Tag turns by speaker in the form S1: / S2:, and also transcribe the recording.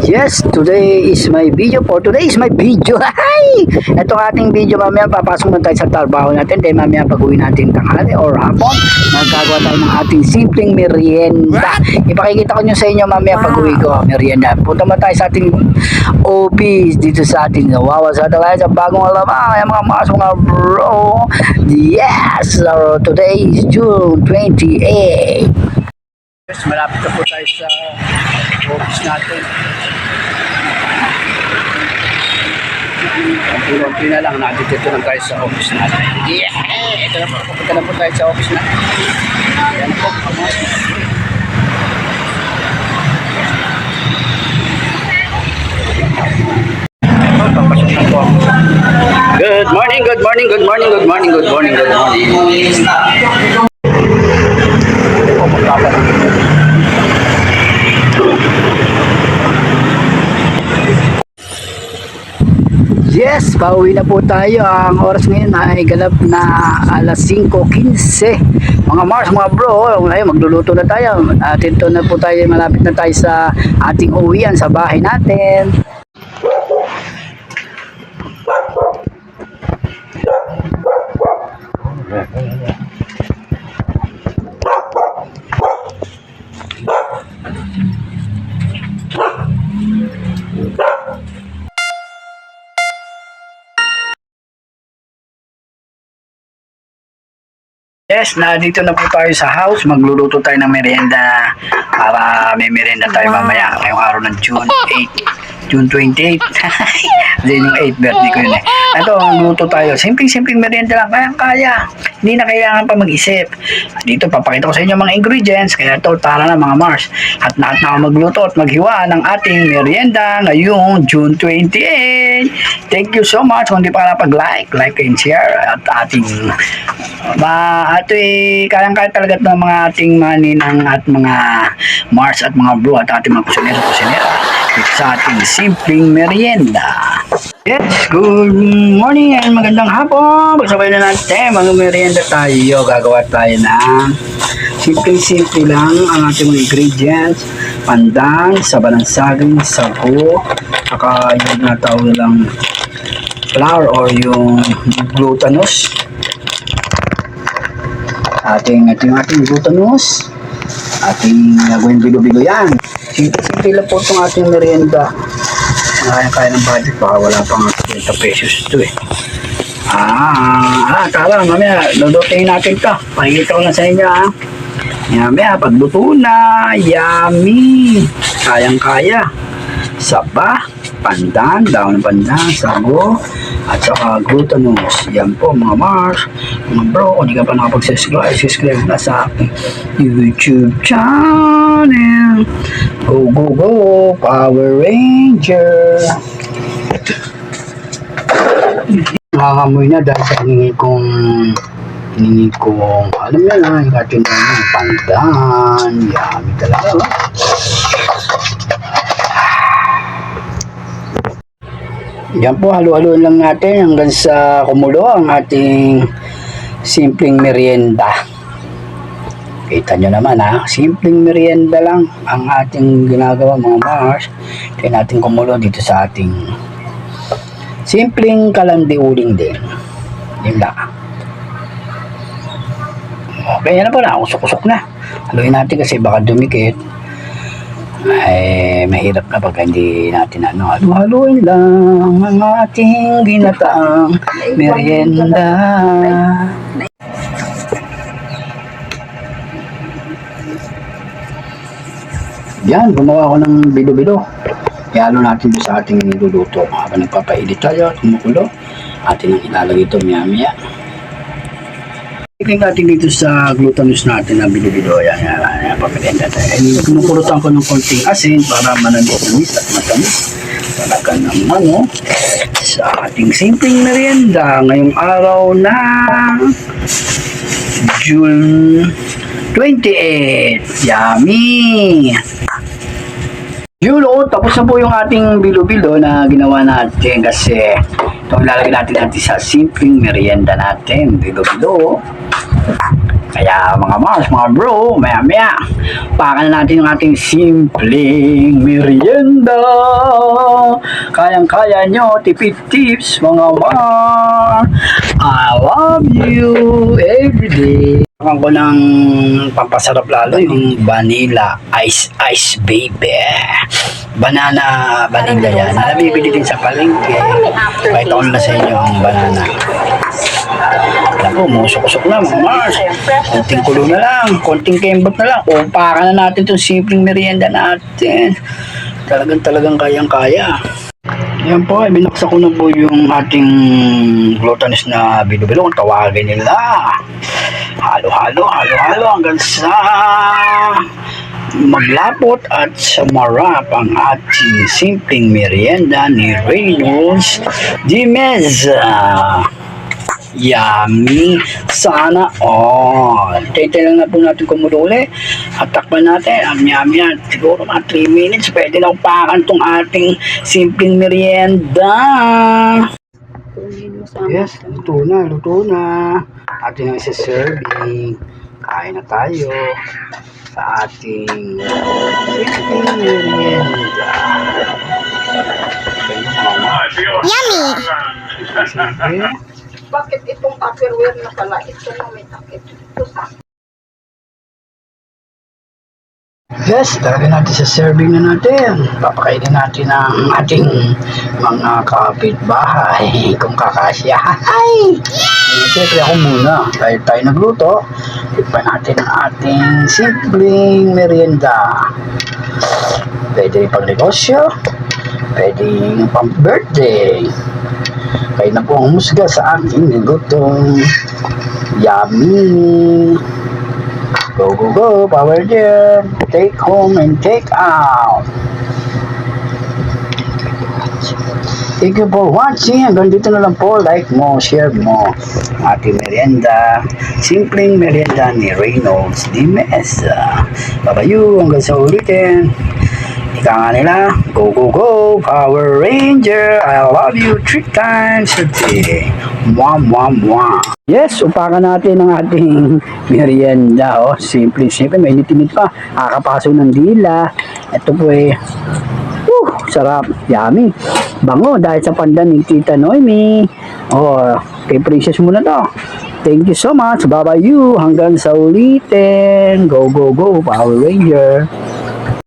S1: Yes, today is my video for today is my video. Hi! Ito ating video mamaya, papasok na tayo sa trabaho natin. Dahil mamaya pag-uwi natin tanghali or hapon, magagawa tayo ng ating simpleng merienda. Ipakikita ko nyo sa inyo mamaya pag-uwi ko, merienda. Punta mo tayo sa ating office dito sa ating Wawa sa tayo sa bagong alamang. Ay mga mga bro. Yes! So, today is June 28. Yes, malapit na po tayo sa office natin. Kunti na lang, nandito lang tayo sa office natin. Yeah! Ito na po, papunta na po tayo sa office natin. Ayan po, good morning, good morning, good morning, good morning, good morning, good morning. Yes, pauwi na po tayo. Ang oras ngayon ay ganap na alas 5:15. Mga Mars, mga bro, ngayon magluluto na tayo. Atento na po tayo, malapit na tayo sa ating uwian sa bahay natin. Yes, nandito na po tayo sa house. Magluluto tayo ng merienda para may merienda tayo mamaya ngayong araw ng June 8, June 28. Then yung 8th birthday ko yun eh. Ito, magluto tayo. Simpleng merienda lang. Kaya. Hindi na kailangan pa mag-isip. Dito, papakita ko sa inyo mga ingredients. Kaya ito, tara na mga Mars. At na ako magluto at maghiwa ng ating merienda ngayong June 28. Thank you so much. Kung di pa nakapag-like, like and share. At ating kayang-kaya talaga ng mga ating maninang at mga Mars at mga bro at ating mga kusinera sa ating simpleng merienda. Yes, good morning and magandang hapon. Pagsabay na natin, mga merienda tayo. Gagawa tayo ng simple lang ang ating mga ingredients. Pandan, saba ng saging, sago, saka yung natawag lang flour or yung glutinous. Ating glutinous. Ating gawin bilo-bilo yan. Simple lang po itong ating merienda. Kaya ng budget, baka wala pang 30 pesos ito eh. Tara, mamaya, lulutuin natin ito. Pakikita ko na sa inyo ha. Mamaya, pagluto na, yummy! Kayang-kaya. Saba, pandan, daon ng pandan, sago, at saka glutinous. Yan po mga Mars, mga bro, kung di ka pa nakapag-subscribe na sa aking YouTube channel. Go, go, go, Power Ranger! Nakakamoy na dahil sa hiningi kong alam nyo na, yung ating pandan. Yummy talaga. Yan po, halo-halo lang natin hanggang sa kumulo ang ating simpleng merienda. Kita nyo naman ha, simpleng merienda lang ang ating ginagawa mga Mars. Kaya natin kumulo dito sa ating simpleng kalandi-uling din. Yun lang. Okay, yan na po na, usok-usok na. Haluin natin kasi baka dumikit. Ay mahirap na pag hindi natin haluin lang ang ating ginataang merienda. Yan, gumawa ko ng bilo-bilo. Ihalo natin sa ating niluluto. Habang nagpapainit tayo at kumukulo, atin ang ilalagay ito maya-maya. Tingnan natin dito sa glutinous natin na bilo-bilo. Yan, pamerienda tayo. Kinukulutan ko ng konting asin para manamis at matamis. Talaga naman, sa ating simpleng merienda ngayong araw na June 28. Yummy! Yun tapos na po yung ating bilo-bilo na ginawa natin kasi itong ilalagay natin sa simpleng merienda natin. Bilo-bilo. Kaya mga Mars, mga bro, maya-maya, pakan na natin yung ating simpleng merienda. Kayang-kaya nyo, tipid tips, mga Mars. I love you everyday. Pakan ko ng pampasarap lalo yung vanilla ice baby. Banana vanilla yan. Nabibili din sa palengke. Pakita ko na sa inyo ang banana. Alam po, musok-usok na mga Mars. Konting kulo na lang, konting kembot na lang. Umpakan na natin itong simpleng merienda natin. Talagang kayang-kaya. Yan po, binaksa ko na po yung ating glutinous na bilo-bilo kung tawagin nila. Halo-halo hanggang sa maglapot at sumarap ang ating simpleng merienda ni Reynolds de Meza. Yummy! Sana all! Tintay lang na po natin kumululi at takpan natin. Yummy yan. Siguro mga 3 minutes. Pwede na upakan tong ating simpleng merienda. Yes, luto na. Ating ang isa-serving. Kain na tayo sa ating simpleng merienda.
S2: Yummy!
S1: Sige.
S3: Bakit itong Tupperware na pala? Ito na may takip. Ito sa
S1: Yes, talaga natin sa serving na natin. Papakainin natin ang ating mga kapitbahay kung kakasya. Ay! Siyempre ako muna. Dahil tayo nagluto, tikpan natin ang ating simpleng merienda. Pwede pang negosyo, pwede pang birthday. Kayo na po ang musga sa aking nilutong yummy. Go, go, go, power there. Take home and take out. Thank you for watching. Hanggang dito na lang po. Like mo, share mo ang ating merienda. Simpleng merienda ni Reynolds de Meza. Babayu, hanggang sa ulitin. Ika nga nila, go, go, go, Power Ranger. I love you 3 times a day. Mwah, mwah, mwah. Yes, upakan natin ang ating merienda. Oh, simple. May init pa. Kakapaso ng dila. Ito po sarap. Yummy. Bango dahil sa pandan ni Tita Noemi. Oh, kay Princess muna to. Thank you so much. Bye-bye you. Hanggang sa ulitin. Go, go, go, Power Ranger.